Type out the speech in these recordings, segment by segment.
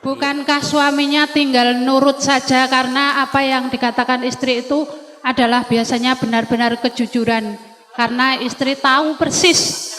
Bukankah suaminya tinggal nurut saja karena apa yang dikatakan istri itu adalah biasanya benar-benar kejujuran. Karena istri tahu persis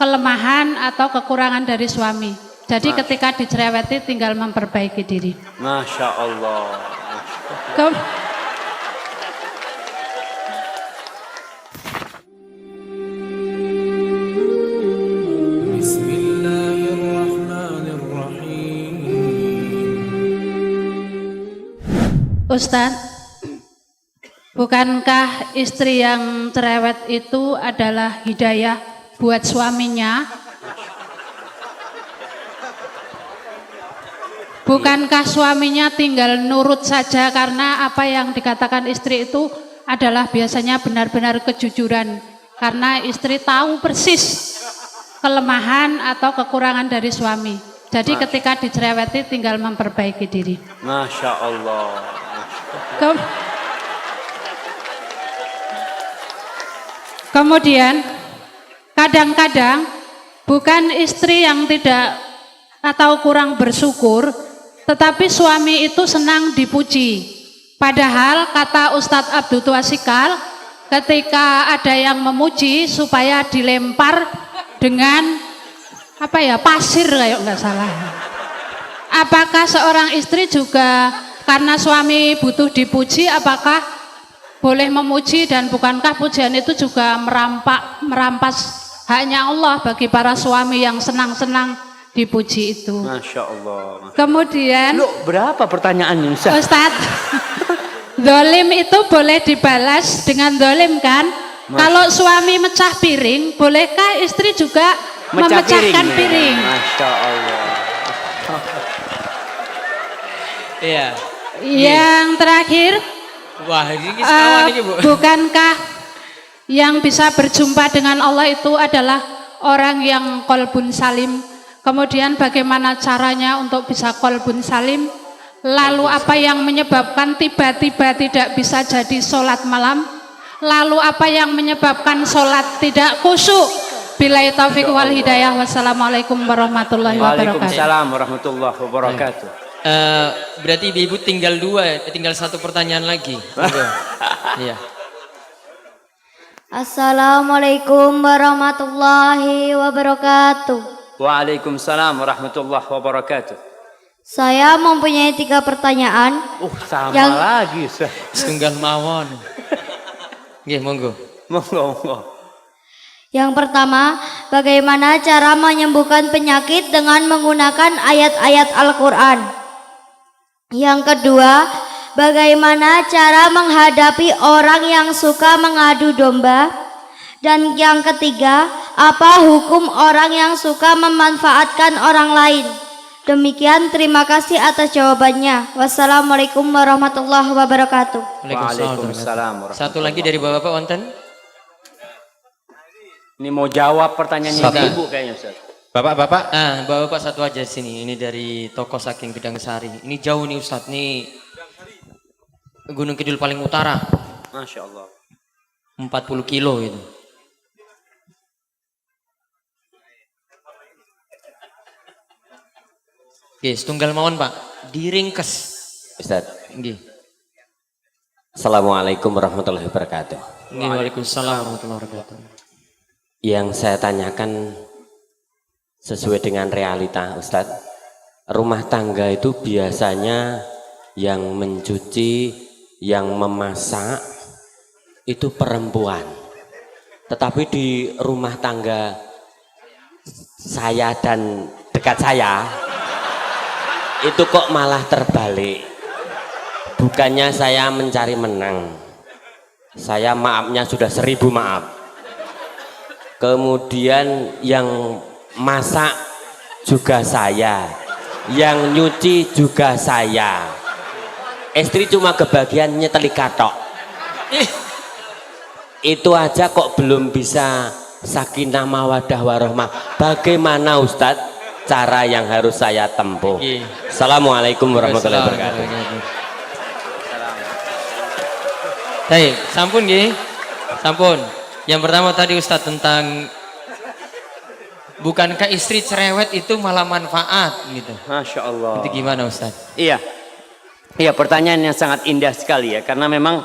kelemahan atau kekurangan dari suami. Jadi ketika dicereweti tinggal memperbaiki diri. Masya Allah. Ustadz, bukankah istri yang cerewet itu adalah hidayah buat suaminya? Bukankah suaminya tinggal nurut saja karena apa yang dikatakan istri itu adalah biasanya benar-benar kejujuran. Karena istri tahu persis kelemahan atau kekurangan dari suami. Jadi ketika dicereweti tinggal memperbaiki diri. Masya Allah. Kemudian kadang-kadang bukan istri yang tidak atau kurang bersyukur, tetapi suami itu senang dipuji. Padahal kata Ustadz Abdul Tuasikal, ketika ada yang memuji supaya dilempar dengan pasir kayak nggak salah. Apakah seorang istri juga karena suami butuh dipuji, apakah boleh memuji, dan bukankah pujian itu juga merampas haknya Allah bagi para suami yang senang-senang dipuji itu? Masya Allah. Kemudian berapa pertanyaannya Ustadz, dolim itu boleh dibalas dengan dolim kan? Kalau suami mecah piring, bolehkah istri juga memecahkan piring? Masya Allah. Iya. Yang terakhir, wah ini kawan ini Bu. Bukankah yang bisa berjumpa dengan Allah itu adalah orang yang qalbun salim? Kemudian bagaimana caranya untuk bisa qalbun salim? Lalu apa yang menyebabkan tiba-tiba tidak bisa jadi sholat malam? Lalu apa yang menyebabkan sholat tidak khusyuk? Billahi taufiq wal hidayah. Wassalamualaikum warahmatullahi wabarakatuh. Waalaikumsalam warahmatullahi wabarakatuh. Berarti ibu tinggal tinggal satu pertanyaan lagi. Iya. Assalamualaikum warahmatullahi wabarakatuh. Waalaikumsalam warahmatullahi wabarakatuh. Saya mempunyai 3 pertanyaan. Sama lagi. Setunggal mawon. Nggih, monggo. Monggo. Yang pertama, bagaimana cara menyembuhkan penyakit dengan menggunakan ayat-ayat Al-Quran? Yang kedua, bagaimana cara menghadapi orang yang suka mengadu domba? Dan yang ketiga, apa hukum orang yang suka memanfaatkan orang lain? Demikian, terima kasih atas jawabannya. Wassalamualaikum warahmatullahi wabarakatuh. Waalaikumsalam. Satu lagi dari Bapak wonten? Ini mau jawab pertanyaannya Ibu kayaknya Ustaz. Bapak-bapak, Bapak satu aja di sini. Ini dari toko Saking Gedang Sari. Ini jauh nih Ustadz, nih Gunung Kidul paling utara. Masya Allah. 40 kilo itu. Oke, setunggal mawon Pak. Diringkes. Ustadz. Nggih. Assalamualaikum warahmatullahi wabarakatuh. Nggih, waalaikumsalam warahmatullahi wabarakatuh. Yang saya tanyakan sesuai dengan realita Ustadz, rumah tangga itu biasanya yang mencuci, yang memasak itu perempuan. Tetapi di rumah tangga saya dan dekat saya itu kok malah terbalik. Bukannya saya mencari menang, saya maafnya sudah 1000 maaf. Kemudian yang masak juga saya, yang nyuci juga saya. Istri cuma kebagian nyeteli katok. Itu aja kok belum bisa sakinah mawadah warahmah. Bagaimana Ustadz cara yang harus saya tempuh? Assalamualaikum warahmatullahi wabarakatuh. Baik, sampun nggih. Sampun. Yang pertama tadi Ustadz tentang Bukankah istri cerewet itu malah manfaat gitu? Masya Allah. Itu gimana Ustaz? Iya. Iya, pertanyaan yang sangat indah sekali ya. Karena memang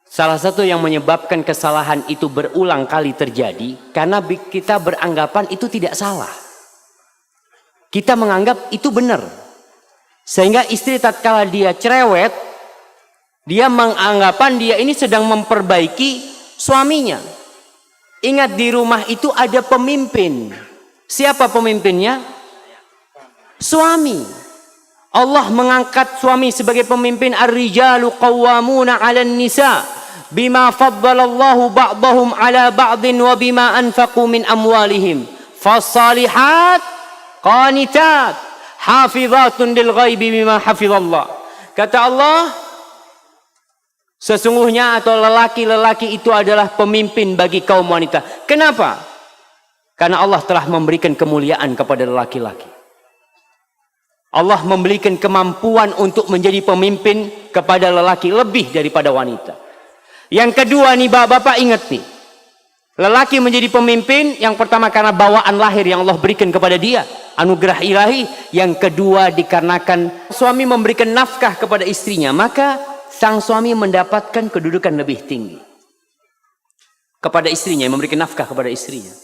salah satu yang menyebabkan kesalahan itu berulang kali terjadi karena kita beranggapan itu tidak salah. Kita menganggap itu benar. Sehingga istri tatkala dia cerewet, dia menganggapan dia ini sedang memperbaiki suaminya. Ingat, di rumah itu ada pemimpin. Siapa pemimpinnya? Suami. Allah mengangkat suami sebagai pemimpin. Ar-rijalu qawwamuna 'alan nisa bima faddalallahu ba'dahum 'ala ba'din wa bima anfaqu min amwalihim. Fasalihat qanitat hafizatun lil ghaibi bima hafizallah. Kata Allah, sesungguhnya atau lelaki-lelaki itu adalah pemimpin bagi kaum wanita. Kenapa? Karena Allah telah memberikan kemuliaan kepada lelaki-laki. Allah memberikan kemampuan untuk menjadi pemimpin kepada lelaki lebih daripada wanita. Yang kedua nih bapak-bapak, ingat nih. Lelaki menjadi pemimpin yang pertama karena bawaan lahir yang Allah berikan kepada dia. Anugerah ilahi. Yang kedua dikarenakan suami memberikan nafkah kepada istrinya. Maka sang suami mendapatkan kedudukan lebih tinggi kepada istrinya, memberikan nafkah kepada istrinya.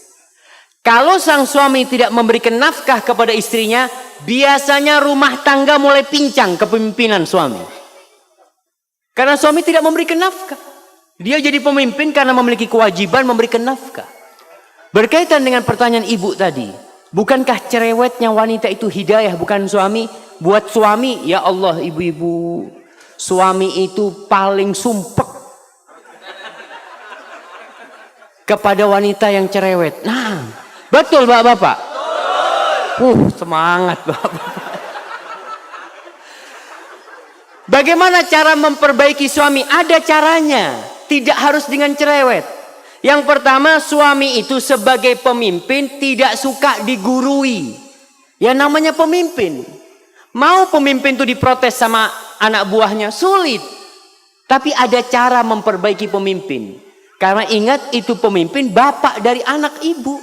Kalau sang suami tidak memberikan nafkah kepada istrinya, biasanya rumah tangga mulai pincang kepemimpinan suami. Karena suami tidak memberikan nafkah. Dia jadi pemimpin karena memiliki kewajiban memberikan nafkah. Berkaitan dengan pertanyaan ibu tadi, bukankah cerewetnya wanita itu hidayah bukan suami? Buat suami, ya Allah ibu-ibu, suami itu paling sumpek kepada wanita yang cerewet. Nah, betul bapak-bapak? Semangat bapak-bapak. Bagaimana cara memperbaiki suami? Ada caranya. Tidak harus dengan cerewet. Yang pertama, suami itu sebagai pemimpin tidak suka digurui. Ya namanya pemimpin. Mau pemimpin itu diprotes sama anak buahnya? Sulit. Tapi ada cara memperbaiki pemimpin. Karena ingat, itu pemimpin bapak dari anak ibu.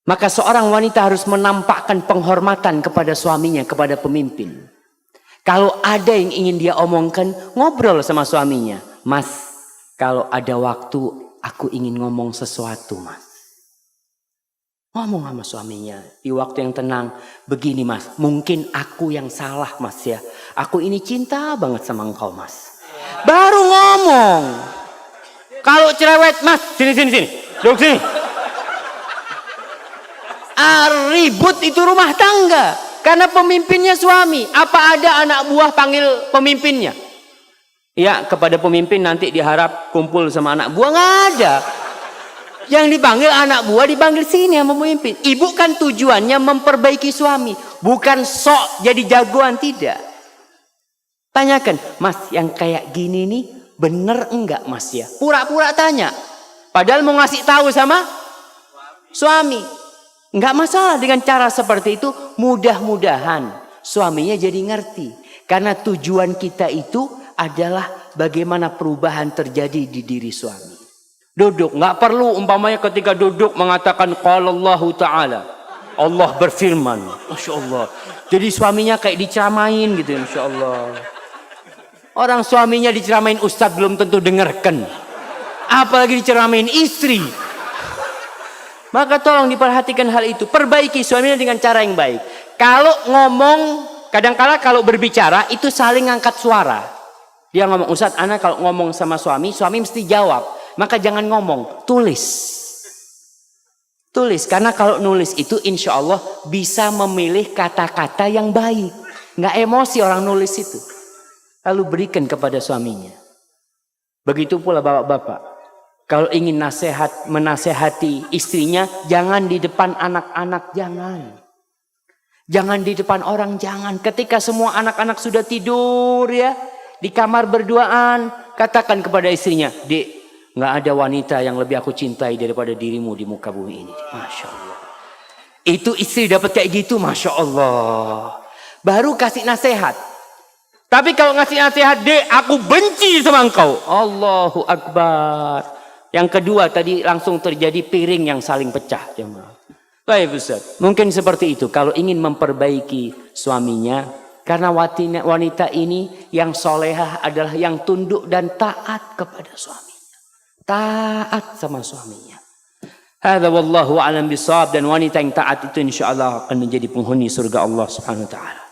Maka seorang wanita harus menampakkan penghormatan kepada suaminya, kepada pemimpin. Kalau ada yang ingin dia omongkan, ngobrol sama suaminya. Mas, kalau ada waktu, aku ingin ngomong sesuatu, mas. Ngomong sama suaminya di waktu yang tenang. Begini, mas, mungkin aku yang salah, mas ya. Aku ini cinta banget sama engkau, mas. Baru ngomong. Kalau cerewet, mas, sini. Duduk sini. Ribut itu rumah tangga. Karena pemimpinnya suami. Apa ada anak buah panggil pemimpinnya? Ya, kepada pemimpin nanti diharap kumpul sama anak buah. Nggak ada. Yang dipanggil anak buah dipanggil sini sama pemimpin. Ibu kan tujuannya memperbaiki suami. Bukan sok jadi jagoan, tidak. Tanyakan, mas yang kayak gini nih bener enggak mas ya? Pura-pura tanya. Padahal mau ngasih tahu sama suami. Enggak masalah dengan cara seperti itu. Mudah-mudahan suaminya jadi ngerti. Karena tujuan kita itu adalah bagaimana perubahan terjadi di diri suami. Duduk, nggak perlu umpamanya ketika duduk mengatakan qala Allah Ta'ala. Allah berfirman. Masya Allah. Jadi suaminya kayak diceramain gitu, Masya Allah. Orang suaminya diceramain ustadz belum tentu dengarkan. Apalagi diceramain istri. Maka tolong diperhatikan hal itu. Perbaiki suaminya dengan cara yang baik. Kalau ngomong, kadang-kala kalau berbicara itu saling ngangkat suara. Dia ngomong, ustadz, anak kalau ngomong sama suami mesti jawab. Maka jangan ngomong, tulis. Tulis, karena kalau nulis itu insya Allah bisa memilih kata-kata yang baik. Nggak emosi orang nulis itu. Lalu berikan kepada suaminya. Begitu pula bapak-bapak. Kalau ingin menasehati istrinya, jangan di depan anak-anak, jangan. Jangan di depan orang, jangan. Ketika semua anak-anak sudah tidur ya, di kamar berduaan, katakan kepada istrinya, Dek, nggak ada wanita yang lebih aku cintai daripada dirimu di muka bumi ini. Masya Allah. Itu istri dapat kayak gitu, Masya Allah. Baru kasih nasihat. Tapi kalau ngasih nasihat, Dek, aku benci sama engkau. Allahu Akbar. Yang kedua tadi langsung terjadi piring yang saling pecah. Baik Ustaz, mungkin seperti itu kalau ingin memperbaiki suaminya. Karena wanita ini yang solehah adalah yang tunduk dan taat kepada suaminya. Taat sama suaminya. Hadza wallahu a'lam bishawab, dan wanita yang taat itu insyaallah akan menjadi penghuni surga Allah Subhanahu wa taala.